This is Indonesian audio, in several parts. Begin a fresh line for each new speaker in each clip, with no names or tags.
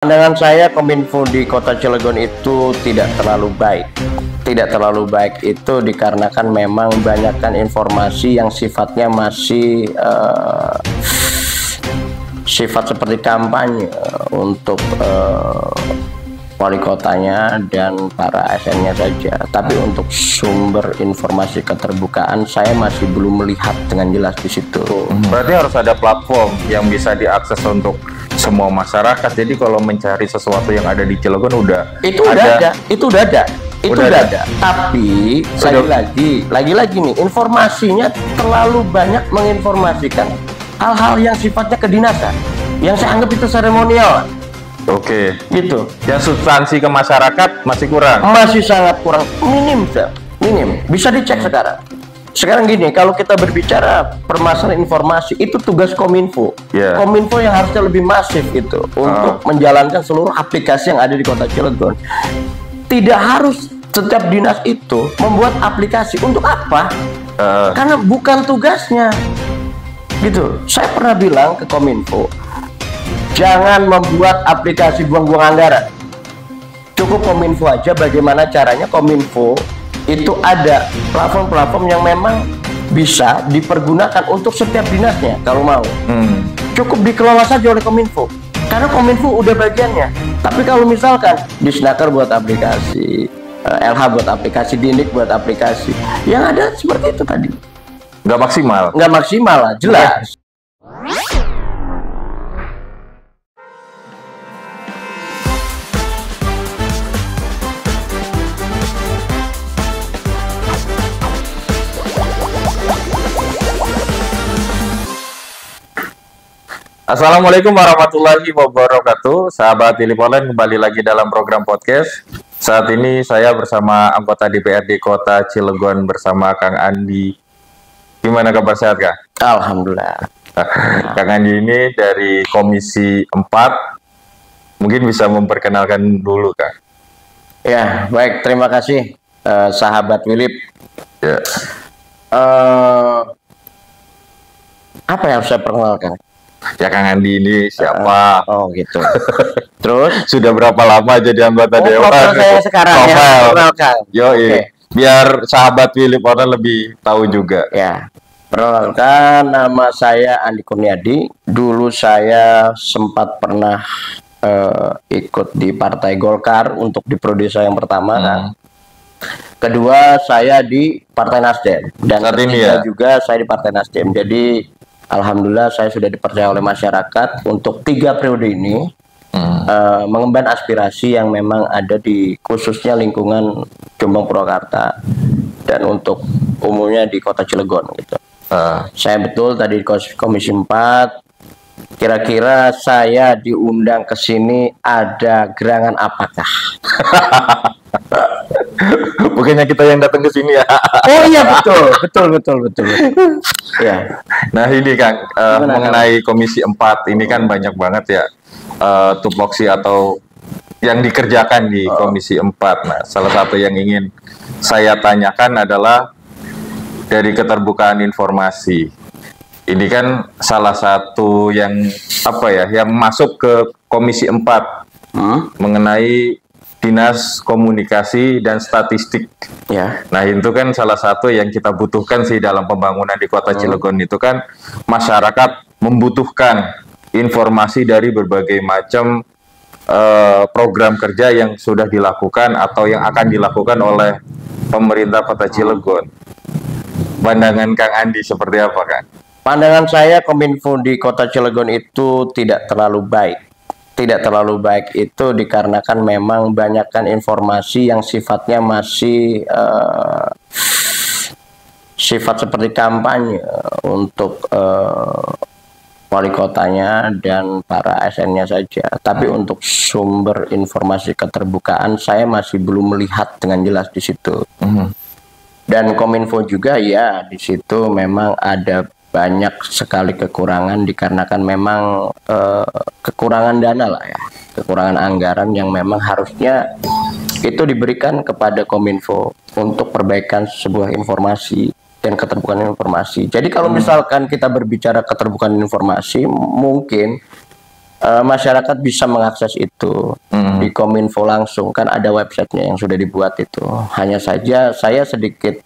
Pandangan saya Kominfo di Kota Cilegon itu tidak terlalu baik. Tidak terlalu baik itu dikarenakan memang banyakkan informasi yang sifatnya masih sifat seperti kampanye untuk wali kotanya dan para ASN-nya saja. Tapi untuk sumber informasi keterbukaan saya masih belum melihat dengan jelas di situ.
Berarti harus ada platform yang bisa diakses untuk semua masyarakat. Jadi kalau mencari sesuatu yang ada di Cilegon
itu udah ada. Tapi lagi-lagi nih informasinya terlalu banyak menginformasikan hal-hal yang sifatnya kedinasan, yang saya anggap itu seremonial.
Oke.
Gitu.
Yang substansi ke masyarakat masih kurang.
Masih sangat kurang, minim. Bisa dicek sekarang. Sekarang gini, kalau kita berbicara permasalahan informasi, itu tugas Kominfo. Kominfo yang harusnya lebih masif itu untuk menjalankan seluruh aplikasi yang ada di Kota Cilegon. Tidak harus setiap dinas itu membuat aplikasi. Untuk apa? Karena bukan tugasnya. Gitu. Saya pernah bilang ke Kominfo, jangan membuat aplikasi buang-buang anggaran. Cukup Kominfo aja bagaimana caranya Kominfo itu ada platform-platform yang memang bisa dipergunakan untuk setiap dinasnya kalau mau. Cukup dikelola saja oleh Kominfo. Karena Kominfo udah bagiannya. Tapi kalau misalkan Disnaker buat aplikasi, LH buat aplikasi, Dindik buat aplikasi, yang ada seperti itu tadi.
Nggak
maksimal lah, jelas.
Assalamualaikum warahmatullahi wabarakatuh. Sahabat Telepolen, kembali lagi dalam program podcast. Saat ini saya bersama anggota DPRD Kota Cilegon bersama Kang Andi. Gimana kabar, sehat Kang?
Alhamdulillah.
Kang Andi ini dari Komisi 4. Mungkin bisa memperkenalkan dulu, Kang.
Ya, baik. Terima kasih, sahabat Wilip.
Ya.
Apa yang harus saya perkenalkan?
Ya, Kang Andi ini siapa?
Oh gitu. Terus
sudah berapa lama jadi anggota dewan?
Saya sekarang ya.
Yoi. Biar sahabat Wilip orang lebih tahu juga.
Ya. Perkenalkan, nama saya Andi Kurniadi. Dulu saya sempat pernah ikut di Partai Golkar untuk di periode saya yang pertama. Kan? Kedua saya di Partai Nasdem dan ketiga juga saya di Partai Nasdem. Jadi alhamdulillah saya sudah dipercaya oleh masyarakat untuk 3 periode ini mengemban aspirasi yang memang ada di khususnya lingkungan Jombang Purwakarta dan untuk umumnya di Kota Cilegon gitu. Saya betul tadi di Komisi 4. Kira-kira saya diundang ke sini ada gerangan apakah?
Bukannya kita yang datang ke sini ya?
Oh iya betul. Ya.
Nah ini Kang, mengenai Komisi 4 ini kan banyak banget ya tupoksi atau yang dikerjakan di Komisi 4. Nah, salah satu yang ingin saya tanyakan adalah dari keterbukaan informasi. Ini kan salah satu yang yang masuk ke Komisi 4 mengenai Dinas Komunikasi dan Statistik.
Ya.
Nah itu kan salah satu yang kita butuhkan sih dalam pembangunan di Kota Cilegon itu kan masyarakat membutuhkan informasi dari berbagai macam program kerja yang sudah dilakukan atau yang akan dilakukan oleh pemerintah Kota Cilegon. Pandangan Kang Andi seperti apa, Kang?
Pandangan saya Kominfo di Kota Cilegon itu tidak terlalu baik. Tidak terlalu baik itu dikarenakan memang banyakkan informasi yang sifatnya masih sifat seperti kampanye untuk wali kotanya dan para ASN-nya saja. Tapi untuk sumber informasi keterbukaan saya masih belum melihat dengan jelas di situ. Dan Kominfo juga ya di situ memang ada banyak sekali kekurangan dikarenakan memang kekurangan dana lah ya, kekurangan anggaran yang memang harusnya itu diberikan kepada Kominfo untuk perbaikan sebuah informasi dan keterbukaan informasi. Jadi kalau misalkan kita berbicara keterbukaan informasi, mungkin masyarakat bisa mengakses itu di Kominfo langsung, kan ada websitenya yang sudah dibuat itu. Hanya saja saya sedikit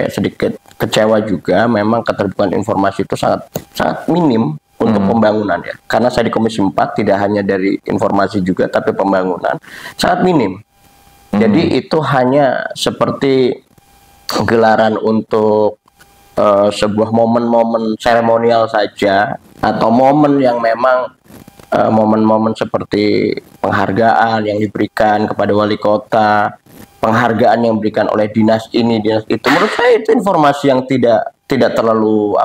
sedikit kecewa juga, memang keterbukaan informasi itu sangat minim untuk pembangunan ya. Karena saya di Komisi 4 tidak hanya dari informasi juga, tapi pembangunan sangat minim. Jadi itu hanya seperti gelaran untuk sebuah momen-momen seremonial saja, atau momen yang memang momen-momen seperti penghargaan yang diberikan kepada wali kota, penghargaan yang diberikan oleh dinas ini, dinas itu. Menurut saya itu informasi yang tidak terlalu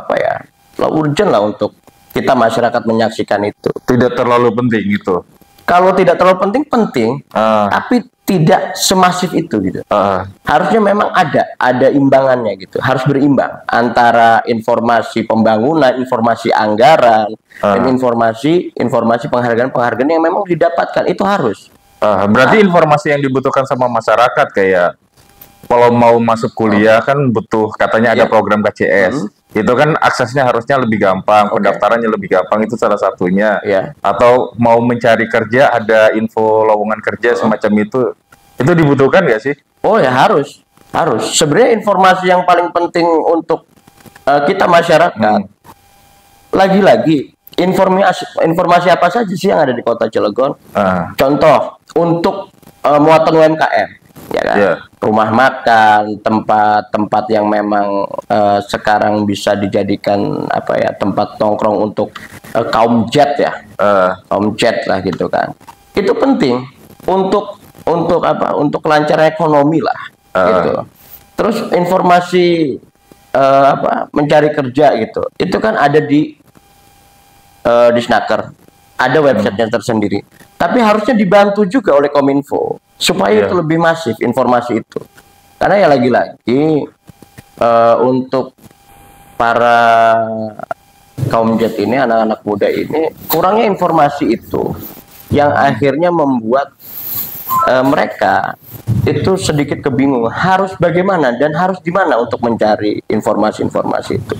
terlalu urgent lah untuk kita masyarakat menyaksikan itu.
Tidak terlalu penting itu.
Kalau tidak terlalu penting, tapi tidak semasif itu gitu. Harusnya memang ada imbangannya gitu. Harus berimbang antara informasi pembangunan, informasi anggaran, dan informasi penghargaan yang memang didapatkan itu harus.
Berarti informasi yang dibutuhkan sama masyarakat kayak kalau mau masuk kuliah kan butuh, katanya ada program KCS. Itu kan aksesnya harusnya lebih gampang, pendaftarannya lebih gampang, itu salah satunya. Atau mau mencari kerja, ada info lowongan kerja semacam itu dibutuhkan nggak sih?
Oh ya, harus. Sebenarnya informasi yang paling penting untuk kita masyarakat, lagi-lagi informasi apa saja sih yang ada di Kota Cilegon? Contoh untuk muatan UMKM, ya kan? Rumah makan, tempat yang memang sekarang bisa dijadikan tempat nongkrong untuk kaum jet ya, kaum jet lah gitu kan. Itu penting untuk kelancaran ekonomi lah, gitu. Terus informasi mencari kerja gitu, itu kan ada di Snaker, ada websitenya tersendiri. Tapi harusnya dibantu juga oleh Kominfo supaya itu lebih masif informasi itu. Karena ya lagi-lagi untuk para kaum jet ini, anak-anak muda ini, kurangnya informasi itu yang akhirnya membuat mereka itu sedikit kebingungan harus bagaimana dan harus di mana untuk mencari informasi-informasi itu.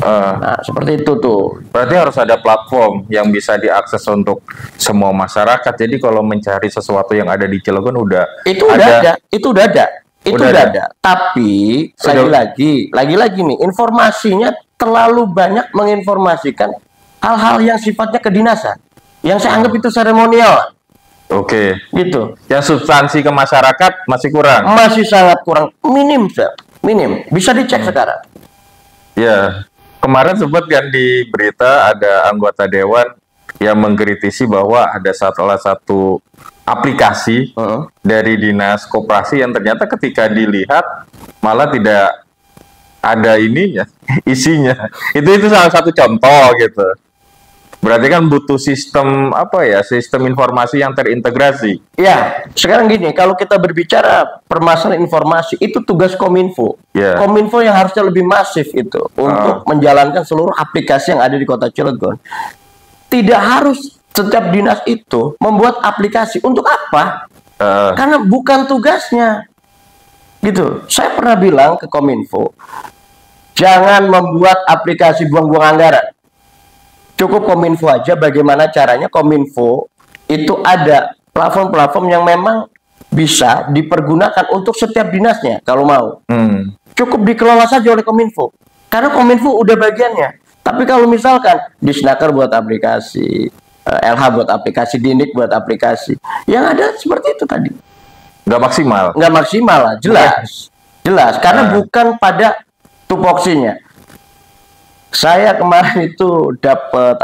Nah, seperti itu tuh.
Berarti harus ada platform yang bisa diakses untuk semua masyarakat. Jadi kalau mencari sesuatu yang ada di Cilegon
itu udah ada. Tapi lagi-lagi nih, informasinya terlalu banyak menginformasikan hal-hal yang sifatnya kedinasan, yang saya anggap itu seremonial. Gitu.
Yang substansi ke masyarakat masih kurang.
Masih sangat kurang, minim. Bisa dicek sekarang.
Ya. Kemarin sempat kan di berita ada anggota dewan yang mengkritisi bahwa ada salah satu aplikasi dari dinas koperasi yang ternyata ketika dilihat malah tidak ada isinya. Itu salah satu contoh gitu. Berarti kan butuh sistem sistem informasi yang terintegrasi.
Ya, sekarang gini, kalau kita berbicara permasalahan informasi, itu tugas Kominfo. Kominfo yang harusnya lebih masif itu untuk menjalankan seluruh aplikasi yang ada di Kota Cilegon. Tidak harus setiap dinas itu membuat aplikasi. Untuk apa? Karena bukan tugasnya. Gitu. Saya pernah bilang ke Kominfo, jangan membuat aplikasi buang-buang anggaran. Cukup Kominfo aja bagaimana caranya Kominfo itu ada platform-platform yang memang bisa dipergunakan untuk setiap dinasnya kalau mau. Cukup dikelola saja oleh Kominfo. Karena Kominfo udah bagiannya. Tapi kalau misalkan di Snaker buat aplikasi, LH buat aplikasi, Dindik buat aplikasi, yang ada seperti itu tadi.
Nggak maksimal
lah, jelas. Karena bukan pada tupoksinya. Saya kemarin itu dapat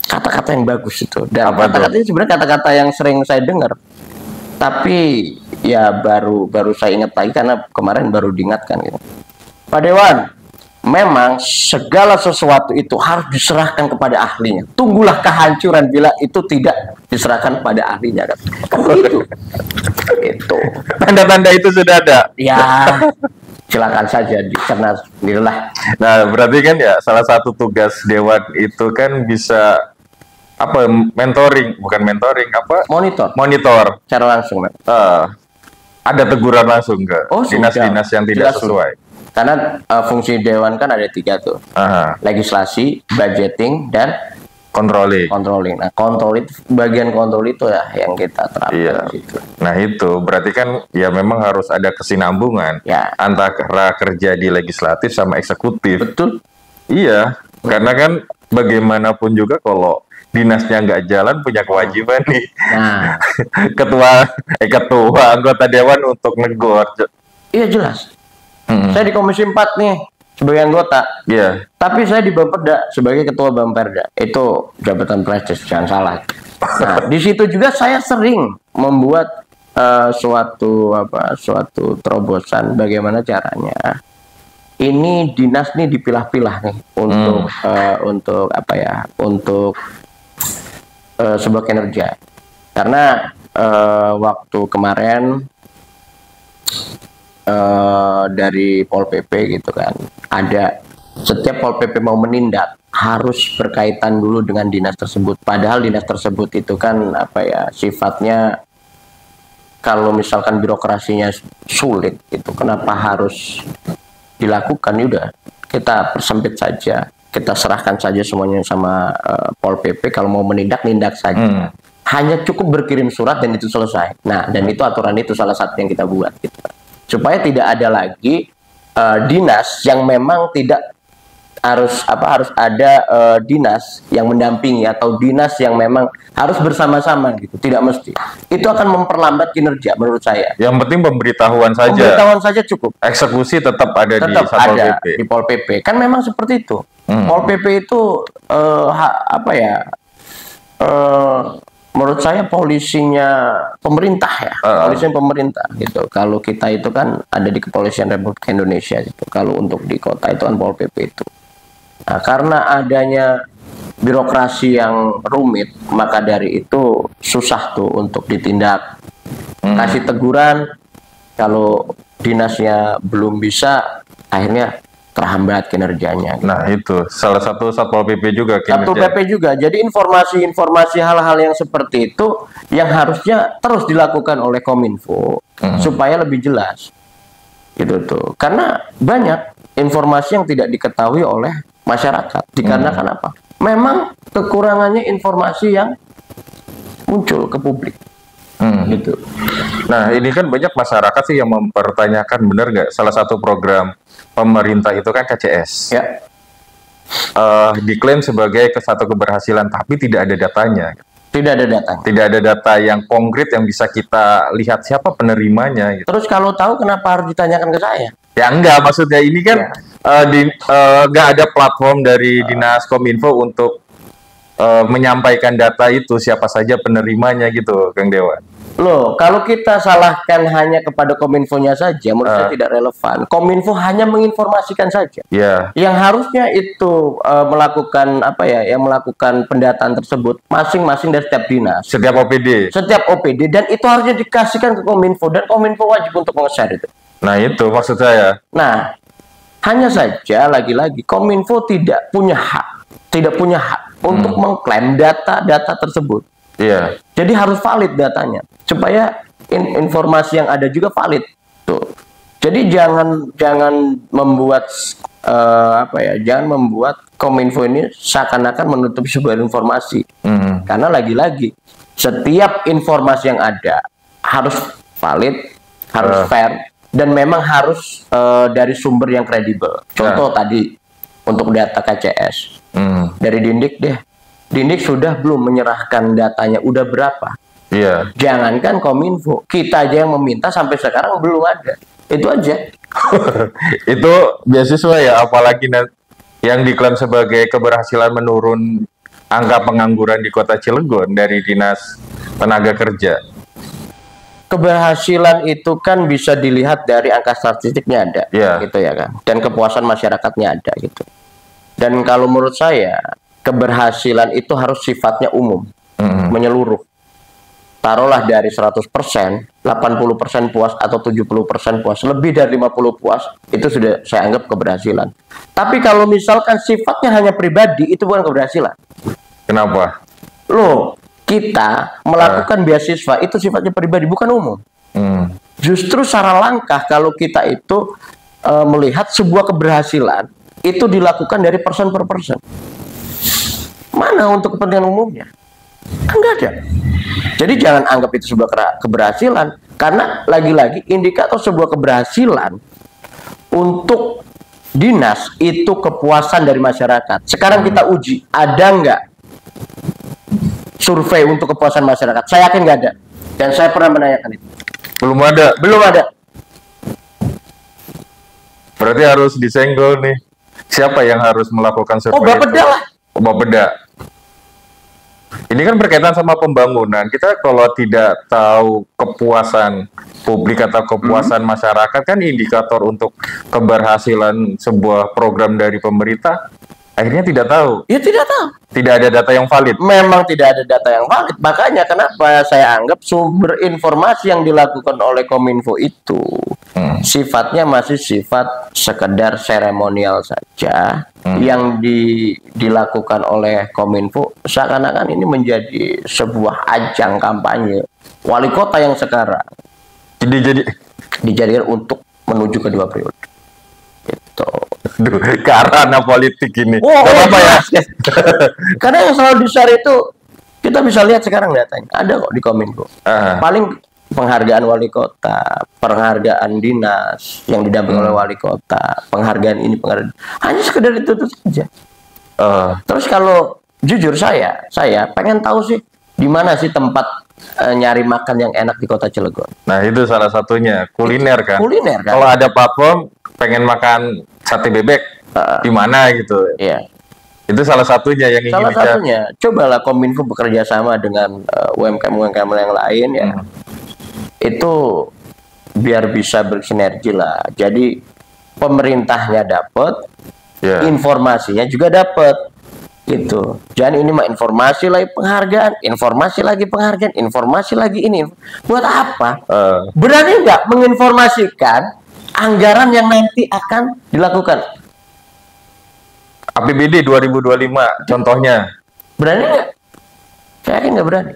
kata-kata yang bagus itu. Dan kata-katanya sebenarnya kata-kata yang sering saya dengar. Tapi ya baru saya ingat lagi karena kemarin baru diingatkan gitu. Pak Dewan, memang segala sesuatu itu harus diserahkan kepada ahlinya. Tunggulah kehancuran bila itu tidak diserahkan kepada ahlinya kan. Gitu. Itu.
Tanda-tanda itu sudah ada.
Ya. Silakan saja dicerna sendirilah.
Nah, berarti kan ya salah satu tugas dewan itu kan bisa bukan mentoring monitor
secara langsung.
ada teguran langsung ke dinas-dinas yang tidak sesuai.
Karena fungsi dewan kan ada 3 tuh. Legislasi, budgeting, dan controlling. Nah, bagian kontrol itu ya yang kita terapkan. Gitu.
Nah itu berarti kan ya memang harus ada kesinambungan antara kerja di legislatif sama eksekutif.
Betul.
Iya, karena kan bagaimanapun juga kalau dinasnya nggak jalan punya kewajiban nih.
Nah,
ketua anggota dewan untuk negor.
Iya jelas. Saya di Komisi 4 nih sebagai anggota.
Iya.
Tapi saya di Bapeda sebagai ketua Bamperda. Itu jabatan prestis, jangan salah. Nah, di situ juga saya sering membuat suatu terobosan bagaimana caranya. Ini dinas nih dipilah-pilah nih untuk sebuah kinerja. Karena waktu kemarin dari Pol PP gitu kan, ada setiap Pol PP mau menindak harus berkaitan dulu dengan dinas tersebut. Padahal dinas tersebut itu kan sifatnya kalau misalkan birokrasinya sulit gitu, kenapa harus dilakukan? Udah kita persempit saja, kita serahkan saja semuanya sama Pol PP. Kalau mau menindak saja. Hanya cukup berkirim surat dan itu selesai. Nah, dan itu aturan itu salah satu yang kita buat gitu. Supaya tidak ada lagi dinas yang memang tidak harus ada dinas yang mendampingi atau dinas yang memang harus bersama-sama gitu. Tidak mesti. Itu akan memperlambat kinerja menurut saya.
Yang penting pemberitahuan saja.
Pemberitahuan saja cukup.
Eksekusi tetap ada di
Pol PP. Kan memang seperti itu. Pol PP itu menurut saya polisinya pemerintah ya, polisinya pemerintah gitu. Kalau kita itu kan ada di Kepolisian Republik Indonesia gitu. Kalau untuk di kota itu kan Pol PP itu. Nah, karena adanya birokrasi yang rumit, maka dari itu susah tuh untuk ditindak. Kasih teguran, kalau dinasnya belum bisa, akhirnya terhambat kinerjanya.
Nah itu salah satu Satpol PP juga.
Satpol PP juga. Jadi informasi hal-hal yang seperti itu yang harusnya terus dilakukan oleh Kominfo supaya lebih jelas. Gitu tuh. Karena banyak informasi yang tidak diketahui oleh masyarakat. Dikarenakan apa? Memang kekurangannya informasi yang muncul ke publik. Gitu.
Nah ini kan banyak masyarakat sih yang mempertanyakan, benar nggak salah satu program pemerintah itu kan KCS diklaim sebagai satu keberhasilan, tapi tidak ada datanya.
Tidak ada data.
Tidak ada data yang konkret yang bisa kita lihat siapa penerimanya. Gitu.
Terus kalau tahu kenapa harus ditanyakan ke saya?
Ya enggak, maksudnya ini kan nggak ada platform dari Dinas Kominfo untuk menyampaikan data itu siapa saja penerimanya gitu, Kang Dewa.
Loh, kalau kita salahkan hanya kepada Kominfo-nya saja, menurut saya tidak relevan. Kominfo hanya menginformasikan saja. Yang harusnya itu melakukan melakukan pendataan tersebut masing-masing dari setiap dinas. Setiap OPD dan itu harusnya dikasihkan ke Kominfo dan Kominfo wajib untuk nge-share itu.
Nah, itu maksud saya.
Nah, hanya saja lagi-lagi Kominfo tidak punya hak untuk mengklaim data-data tersebut. Jadi harus valid datanya supaya informasi yang ada juga valid. Tuh. Jadi jangan membuat jangan membuat Kominfo ini seakan-akan menutup sebuah informasi. Karena lagi-lagi setiap informasi yang ada harus valid, harus fair dan memang harus dari sumber yang kredibel. Contoh tadi untuk data KCS. Dari Dindik sudah belum menyerahkan datanya, udah berapa? Jangankan Kominfo, kita aja yang meminta sampai sekarang belum ada. Itu aja.
Itu beasiswa ya, apalagi yang diklaim sebagai keberhasilan menurun angka pengangguran di Kota Cilegon dari Dinas Tenaga Kerja.
Keberhasilan itu kan bisa dilihat dari angka statistiknya ada, gitu ya kan. Dan kepuasan masyarakatnya ada gitu. Dan kalau menurut saya keberhasilan itu harus sifatnya umum, menyeluruh. Taruhlah dari 100%, 80% puas atau 70% puas, lebih dari 50 puas, itu sudah saya anggap keberhasilan. Tapi kalau misalkan sifatnya hanya pribadi, itu bukan keberhasilan.
Kenapa?
Loh, kita melakukan beasiswa, itu sifatnya pribadi, bukan umum. Justru secara langkah kalau kita itu melihat sebuah keberhasilan itu dilakukan dari person per person. Mana untuk kepentingan umumnya? Kan nggak ada. Jadi jangan anggap itu sebuah keberhasilan, karena lagi-lagi indikator sebuah keberhasilan untuk dinas itu kepuasan dari masyarakat. Sekarang kita uji, ada nggak survei untuk kepuasan masyarakat? Saya yakin nggak ada. Dan saya pernah menanyakan itu.
Belum ada.
Belum ada.
Berarti harus disenggol nih. Siapa yang harus melakukan survei?
Oh, Bapeda lah.
Oh, Bapeda. Ini kan berkaitan sama pembangunan. Kita kalau tidak tahu kepuasan publik atau kepuasan masyarakat, kan indikator untuk keberhasilan sebuah program dari pemerintah akhirnya tidak tahu.
Ya tidak tahu.
Tidak ada data yang valid.
Memang tidak ada data yang valid. Makanya kenapa saya anggap sumber informasi yang dilakukan oleh Kominfo itu sifatnya masih sifat sekedar seremonial saja. Yang dilakukan oleh Kominfo seakan-akan ini menjadi sebuah ajang kampanye wali kota yang sekarang dijadikan untuk menuju kedua periode. Gitu.
Duh, ke arah anak politik ini.
Apa ya? Karena yang selalu di-share itu kita bisa lihat sekarang datanya ada kok di Kominfo. Paling penghargaan wali kota, penghargaan dinas yang didampingi oleh wali kota, penghargaan ini, penghargaan hanya sekedar itu saja. Terus kalau jujur saya pengen tahu sih di mana sih tempat nyari makan yang enak di kota Cilegon.
Nah itu salah satunya kuliner kan.
Kuliner kan.
Kalau ada platform pengen makan sate bebek di mana gitu.
Iya.
Itu salah satunya yang ingin
salah satunya. Cobalah Kominfo bekerja sama dengan UMKM yang lain ya. Itu biar bisa bersinergi lah. Jadi pemerintahnya dapat, informasinya juga dapat, gitu. Jangan ini mah informasi lagi penghargaan, informasi lagi penghargaan, informasi lagi ini. Buat apa? Berani nggak menginformasikan anggaran yang nanti akan dilakukan?
APBD 2025 contohnya.
Berani nggak? Saya yakin nggak berani.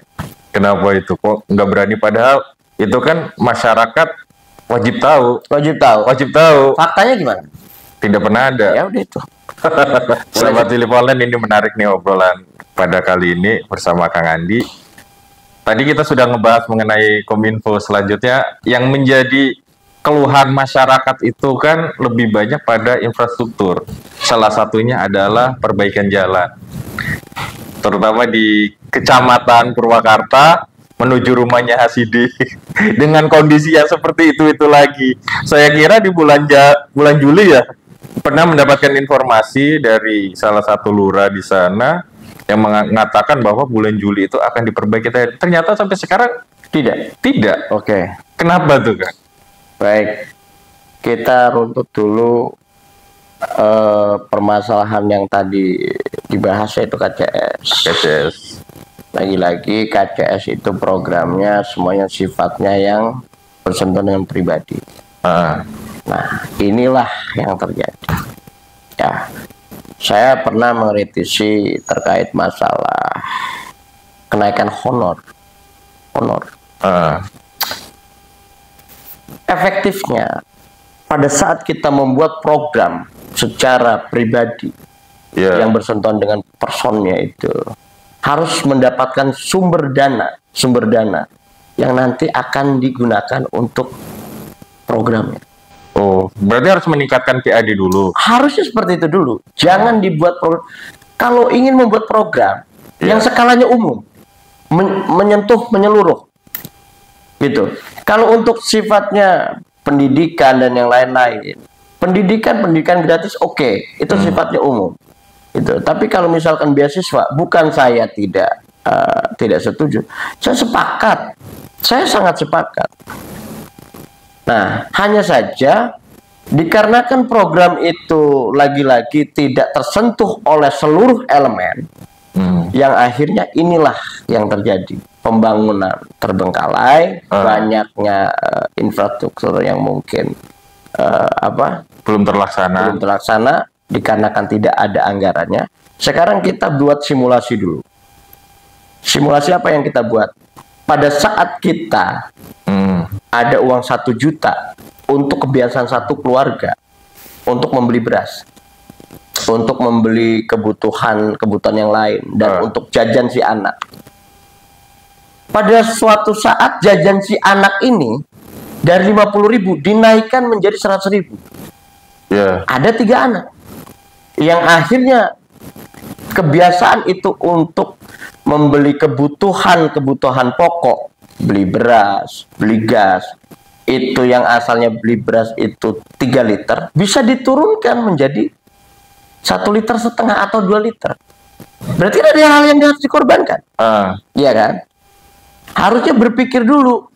Kenapa itu kok nggak berani, padahal itu kan masyarakat wajib tahu. Wajib tahu.
Faktanya gimana?
Tidak pernah ada.
Ya udah itu.
Sahabat Telepolen, ini menarik nih obrolan pada kali ini bersama Kang Andi. Tadi kita sudah ngebahas mengenai Kominfo. Selanjutnya yang menjadi keluhan masyarakat itu kan lebih banyak pada infrastruktur. Salah satunya adalah perbaikan jalan. Terutama di Kecamatan Purwakarta menuju rumahnya Hasidi dengan kondisi yang seperti itu lagi. Saya kira di bulan Juli ya pernah mendapatkan informasi dari salah satu lurah di sana yang mengatakan bahwa bulan Juli itu akan diperbaiki. Ternyata sampai sekarang tidak.
Oke.
Kenapa tuh, Kak?
Baik, kita runtut dulu permasalahan yang tadi dibahas, yaitu KCS. Lagi-lagi KCS itu programnya semuanya sifatnya yang bersentuhan dengan pribadi. Nah, inilah yang terjadi. Ya, saya pernah mengkritisi terkait masalah kenaikan honor. Efektifnya pada saat kita membuat program secara pribadi yang bersentuhan dengan personnya itu harus mendapatkan sumber dana yang nanti akan digunakan untuk programnya.
Oh, berarti harus meningkatkan PAD dulu.
Harusnya seperti itu dulu. Jangan dibuat kalau ingin membuat program yang skalanya umum, menyeluruh, gitu. Kalau untuk sifatnya pendidikan dan yang lain-lain, pendidikan gratis itu sifatnya umum. Itu. Tapi kalau misalkan beasiswa, bukan saya tidak setuju. Saya sepakat. Saya sangat sepakat. Nah, hanya saja dikarenakan program itu lagi-lagi tidak tersentuh oleh seluruh elemen, yang akhirnya inilah yang terjadi. Pembangunan terbengkalai, banyaknya infrastruktur yang mungkin
belum terlaksana. Dikarenakan tidak ada anggarannya. Sekarang kita buat simulasi dulu. Simulasi apa yang kita buat? Pada saat kita ada uang 1 juta untuk kebiasaan satu keluarga,
untuk membeli beras, untuk membeli kebutuhan yang lain, dan untuk jajan si anak. Pada suatu saat jajan si anak ini dari 50.000 dinaikkan menjadi 100.000. Ada 3 anak yang akhirnya kebiasaan itu untuk membeli kebutuhan pokok, beli beras, beli gas, itu yang asalnya beli beras itu 3 liter bisa diturunkan menjadi 1,5 liter atau 2 liter. Berarti ada hal yang harus dikorbankan. Iya kan? Harusnya berpikir dulu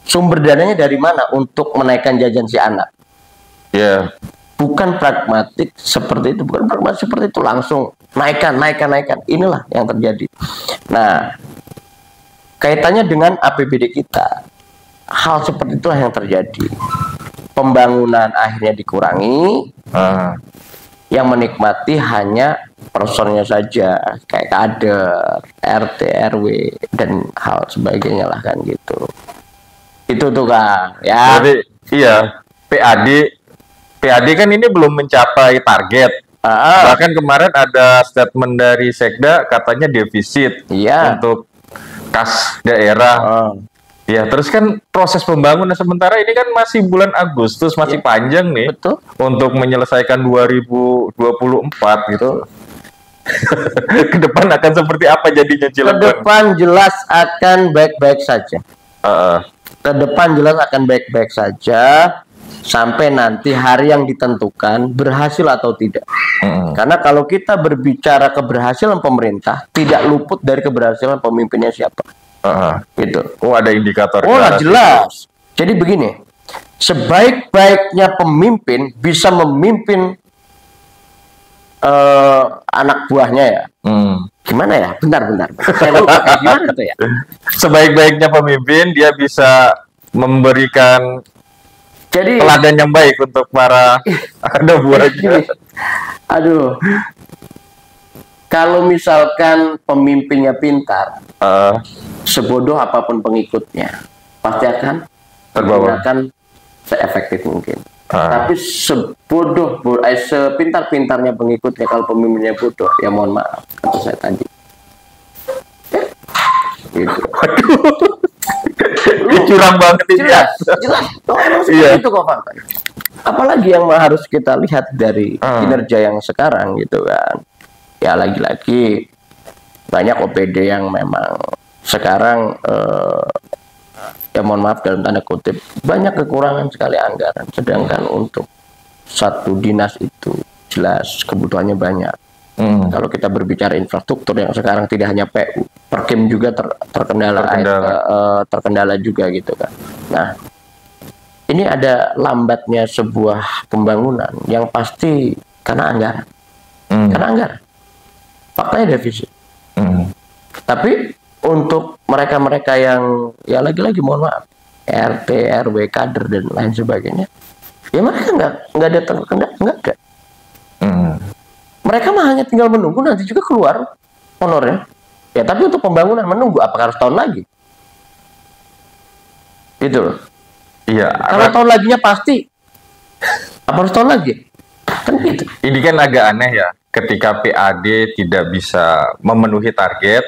sumber dananya dari mana untuk menaikkan jajan si anak. Bukan pragmatik seperti itu, langsung naikkan. Inilah yang terjadi. Nah, kaitannya dengan APBD kita, hal seperti itulah yang terjadi. Pembangunan akhirnya dikurangi, yang menikmati hanya personnya saja, kayak kader, RT, RW, dan hal sebagainya lah kan gitu. Itu tuh Kang, ya.
Jadi, iya, PAD kan ini belum mencapai target. Bahkan kemarin ada statement dari Sekda katanya defisit untuk kas daerah. Ya, terus kan proses pembangunan sementara ini kan masih bulan Agustus, masih panjang nih.
Betul.
Untuk menyelesaikan 2024 gitu. Ke depan akan seperti apa jadinya Cilegon?
Ke depan jelas akan baik-baik saja. Ke depan jelas akan baik-baik saja sampai nanti hari yang ditentukan berhasil atau tidak. Karena kalau kita berbicara keberhasilan pemerintah, tidak luput dari keberhasilan pemimpinnya siapa. Gitu.
Ada indikator.
Jelas. Jadi begini, sebaik-baiknya pemimpin bisa memimpin anak buahnya ya. Gimana ya? Bentar. Saya lupa gimana tuh ya?
Sebaik-baiknya pemimpin dia bisa memberikan teladan yang baik untuk para anak buahnya.
Aduh. Kalau misalkan pemimpinnya pintar, sebodoh apapun pengikutnya, pasti akan menggunakan seefektif mungkin. Tapi sepintar-pintarnya pengikutnya, kalau pemimpinnya bodoh, ya mohon maaf, kata saya tadi. Gitu.
Curang banget ini.
Jelas. Emang seperti itu kok fakta. Apalagi yang harus kita lihat dari kinerja yang sekarang gitu kan. Ya lagi-lagi banyak OPD yang memang sekarang ya mohon maaf dalam tanda kutip banyak kekurangan sekali anggaran, sedangkan untuk satu dinas itu jelas kebutuhannya banyak. Kalau kita berbicara infrastruktur yang sekarang tidak hanya PU, Perkim juga terkendala juga gitu kan. Nah, ini ada lambatnya sebuah pembangunan yang pasti karena anggaran. Karena anggaran. Faktanya defisit. Tapi untuk mereka-mereka yang ya lagi-lagi mohon maaf RT, RW, kader dan lain sebagainya, ya mereka nggak ada terkendala, nggak ada. Mereka mah hanya tinggal menunggu nanti juga keluar honornya. Ya tapi untuk pembangunan menunggu apakah harus tahun lagi? Gitu loh.
Iya.
Kalau tahun laginya pasti. Apa harus tahun lagi? Kan gitu.
Ini kan agak aneh ya, ketika PAD tidak bisa memenuhi target,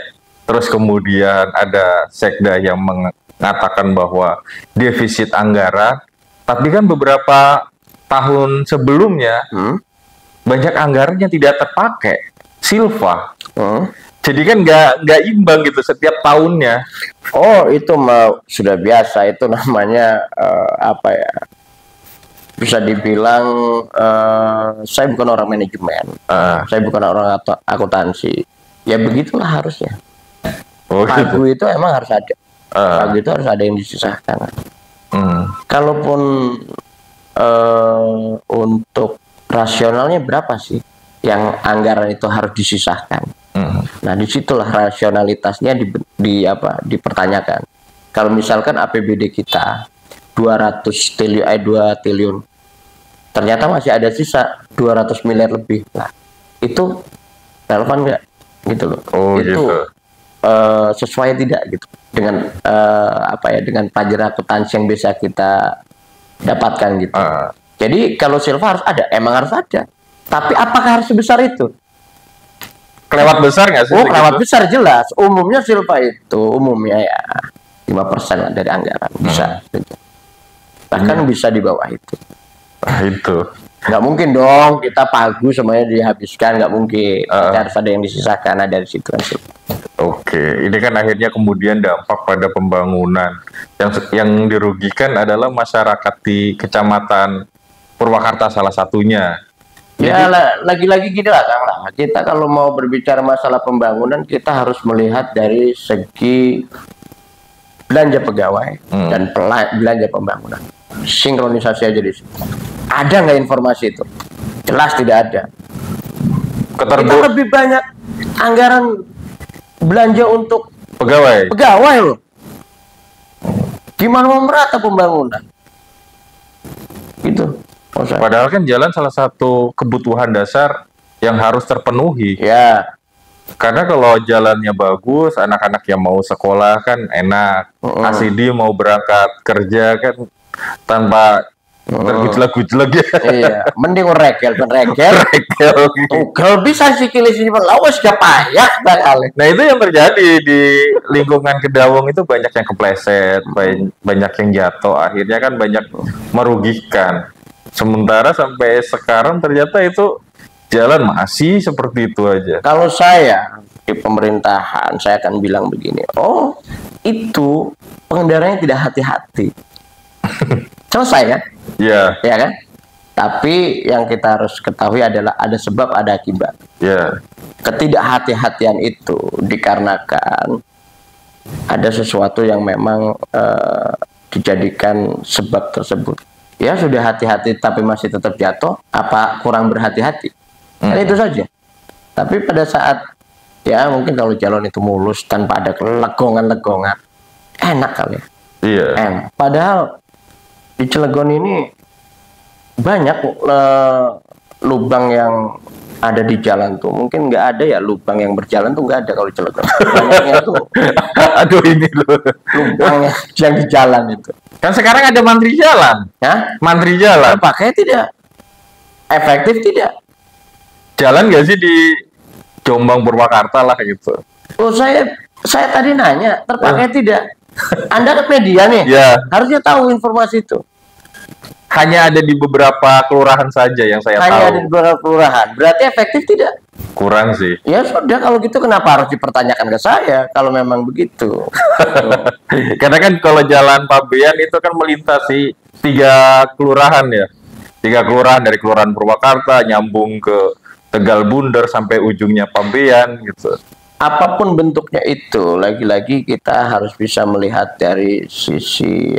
terus kemudian ada Sekda yang mengatakan bahwa defisit anggaran, tapi kan beberapa tahun sebelumnya banyak anggaran yang tidak terpakai, silva. Jadi kan nggak imbang gitu setiap tahunnya.
Oh itu sudah biasa, itu namanya apa ya? Bisa dibilang saya bukan orang manajemen, saya bukan orang akuntansi. Ya begitulah harusnya. Pagu itu emang harus ada. Pagu itu harus ada yang disisahkan. Kalaupun untuk rasionalnya berapa sih yang anggaran itu harus disisahkan? Nah disitulah rasionalitasnya dipertanyakan. Kalau misalkan APBD kita 2 triliun, ternyata masih ada sisa 200 miliar lebih. Nah itu relevan nggak? Gitu loh. Itu sesuai tidak gitu dengan dengan pelajaran akuntansi yang bisa kita dapatkan gitu. Jadi kalau silva harus ada, emang harus ada. Tapi apakah harus sebesar itu?
Kelewat besar nggak sih?
Oh, kelewat besar jelas. Umumnya silva itu umumnya ya 5% dari anggaran bisa. Bahkan bisa di bawah itu.
Nah, itu.
Nggak mungkin dong kita pagu semuanya dihabiskan, nggak mungkin. Harus ada yang disisakan dari situ.
Oke, ini kan akhirnya kemudian dampak pada pembangunan. Yang dirugikan adalah masyarakat di Kecamatan Purwakarta salah satunya.
Ya, lagi-lagi gini lah Kang lah. Kita kalau mau berbicara masalah pembangunan, kita harus melihat dari segi belanja pegawai dan belanja pembangunan. Sinkronisasi aja di situ. Ada nggak informasi itu? Jelas tidak ada. Kita lebih banyak anggaran belanja untuk pegawai loh. Gimana mau merata pembangunan? Gitu.
Padahal kan jalan salah satu kebutuhan dasar yang harus terpenuhi.
Ya.
Karena kalau jalannya bagus, anak-anak yang mau sekolah kan enak. ASIDI mau berangkat kerja kan tanpa tergujlak-gujlak ya.
Iya, mending rekel. Tugal bisa sih kilis ini lawas gak payah kali.
Nah, itu yang terjadi di lingkungan Kedawung itu, banyak yang kepleset, banyak yang jatuh, akhirnya kan banyak merugikan. Sementara sampai sekarang ternyata itu jalan masih seperti itu aja.
Kalau saya di pemerintahan, saya akan bilang begini, oh itu pengendaranya tidak hati-hati. Selesai kan?
Iya.
Ya kan? Tapi yang kita harus ketahui adalah ada sebab, ada akibat.
Iya.
Ketidakhati-hatian itu dikarenakan ada sesuatu yang memang dijadikan sebab tersebut. Ya sudah hati-hati tapi masih tetap jatuh, apa kurang berhati-hati? Kan itu saja. Tapi pada saat ya mungkin kalau jalan itu mulus tanpa ada legongan-legongan, enak kali ya.
Iya.
Padahal di Cilegon ini banyak lubang yang ada di jalan tuh. Mungkin nggak ada ya lubang yang berjalan tuh, nggak ada kalau di Cilegon. Banyaknya tuh.
Aduh, ini loh.
Lubang yang di jalan itu.
Kan sekarang ada mantri jalan.
Ya?
Mantri jalan.
Pakai tidak? Efektif tidak?
Jalan nggak sih di Jombang Purwakarta lah gitu?
Oh, saya tadi nanya, terpakai tidak? Anda kan media nih, harusnya tahu informasi itu.
Hanya ada di beberapa kelurahan saja yang saya tahu.
Hanya ada di beberapa kelurahan. Berarti efektif tidak?
Kurang sih.
Ya sudah, kalau gitu kenapa harus dipertanyakan ke saya kalau memang begitu?
Karena kan kalau jalan Pabean itu kan melintasi 3 kelurahan ya. 3 kelurahan, dari Kelurahan Purwakarta nyambung ke Tegal Bunder sampai ujungnya Pabean gitu.
Apapun bentuknya itu, lagi-lagi kita harus bisa melihat dari sisi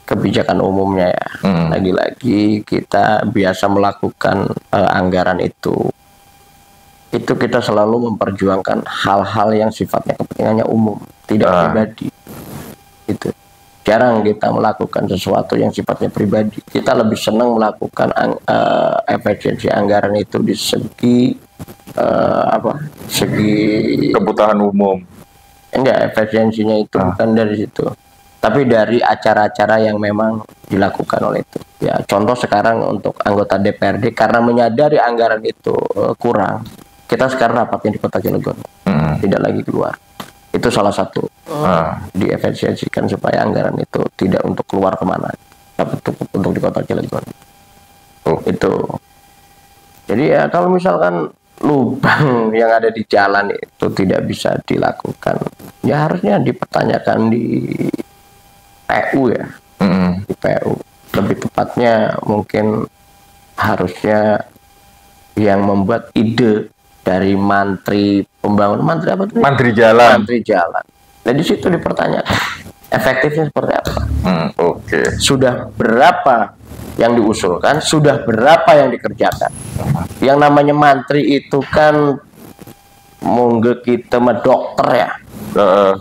kebijakan umumnya ya. Lagi-lagi kita biasa melakukan anggaran itu kita selalu memperjuangkan hal-hal yang sifatnya kepentingannya umum, tidak pribadi. Itu jarang kita melakukan sesuatu yang sifatnya pribadi. Kita lebih senang melakukan efisiensi anggaran itu di segi segi
kebutuhan umum.
Enggak, efisiensinya itu bukan dari situ, tapi dari acara-acara yang memang dilakukan oleh itu. Ya, contoh sekarang untuk anggota DPRD karena menyadari anggaran itu kurang, kita sekarang rapatnya di Kota Cilegon, tidak lagi keluar. Itu salah satu diefisiensikan supaya anggaran itu tidak untuk keluar kemana, tapi untuk di Kota Cilegon. Itu. Jadi ya kalau misalkan lubang yang ada di jalan itu tidak bisa dilakukan, ya harusnya dipertanyakan di PU ya. Di PU lebih tepatnya mungkin harusnya yang membuat ide dari mantri pembangunan, mantri apa tuh?
Mantri jalan.
Mantri jalan. Jadi situ dipertanyakan efektifnya seperti apa. Sudah berapa yang diusulkan, sudah berapa yang dikerjakan. Yang namanya mantri itu kan mungkin kita mah dokter ya.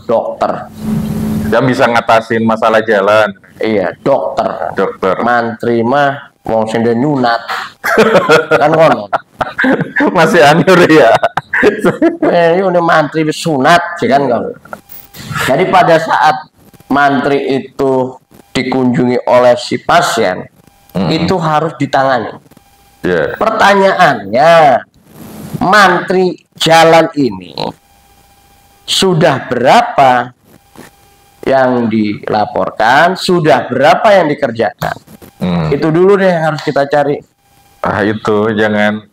Dokter
yang bisa ngatasin masalah jalan.
Iya, dokter. Mantri mah wong sing nyunat. Kan kono.
Masih anur ya.
Ini mantri sunat sih kan kalau. Jadi pada saat mantri itu dikunjungi oleh si pasien, itu harus ditangani.
Yeah.
Pertanyaannya, mantri jalan ini sudah berapa yang dilaporkan, sudah berapa yang dikerjakan? Itu dulu deh yang harus kita cari.
Itu jangan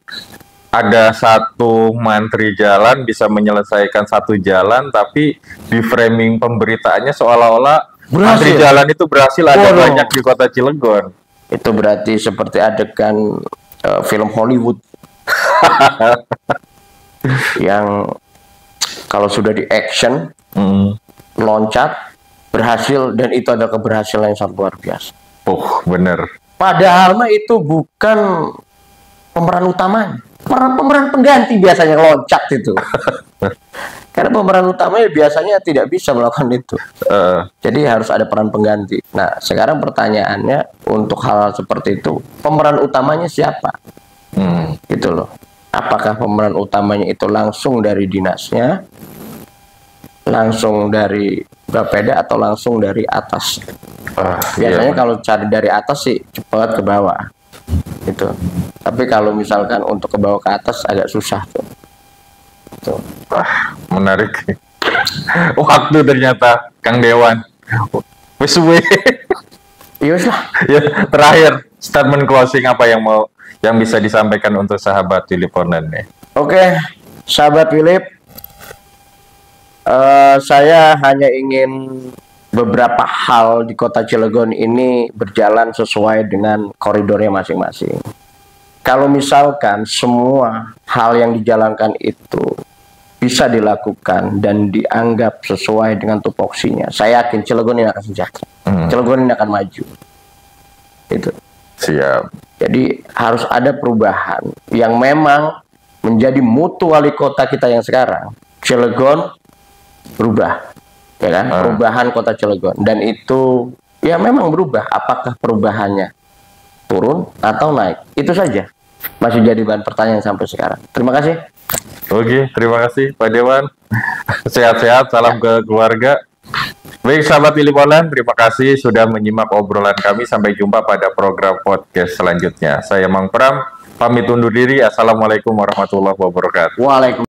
ada satu mantri jalan bisa menyelesaikan satu jalan, tapi di framing pemberitaannya seolah-olah mantri jalan itu berhasil ada banyak di kota Cilegon.
Itu berarti seperti adegan film Hollywood yang kalau sudah di action loncat berhasil, dan itu ada keberhasilan yang sangat luar biasa.
Bener.
Padahal mah itu bukan pemeran utamanya, pemeran pengganti biasanya loncat itu. Karena pemeran utamanya biasanya tidak bisa melakukan itu. Jadi harus ada peran pengganti. Nah, sekarang pertanyaannya untuk hal seperti itu, pemeran utamanya siapa? Gitu loh. Apakah pemeran utamanya itu langsung dari dinasnya, langsung dari Bapeda, atau langsung dari atas? Biasanya kalau cari dari atas sih cepat ke bawah. Gitu. Tapi kalau misalkan untuk ke bawah ke atas agak susah tuh.
Menarik. Waktu ternyata Kang Dewan.
Yes lah.
Ya, terakhir statement closing apa yang bisa disampaikan untuk sahabat Philip Online nih?
Oke, sahabat Philip, saya hanya ingin beberapa hal di kota Cilegon ini berjalan sesuai dengan koridornya masing-masing. Kalau misalkan semua hal yang dijalankan itu bisa dilakukan dan dianggap sesuai dengan tupoksinya, saya yakin Cilegon ini akan sejahtera. Cilegon ini akan maju. Itu.
Siap.
Jadi harus ada perubahan yang memang menjadi mutu wali kota kita yang sekarang. Cilegon berubah, ya kan? Perubahan kota Cilegon, dan itu ya memang berubah. Apakah perubahannya turun atau naik? Itu saja masih jadi bahan pertanyaan sampai sekarang. Terima kasih.
Oke, terima kasih Pak Dewan. Sehat-sehat, salam ke keluarga. Baik sahabat Philip Online, terima kasih sudah menyimak obrolan kami. Sampai jumpa pada program podcast selanjutnya. Saya Mang Pram, pamit undur diri. Assalamualaikum warahmatullahi wabarakatuh.
Waalaikumsalam.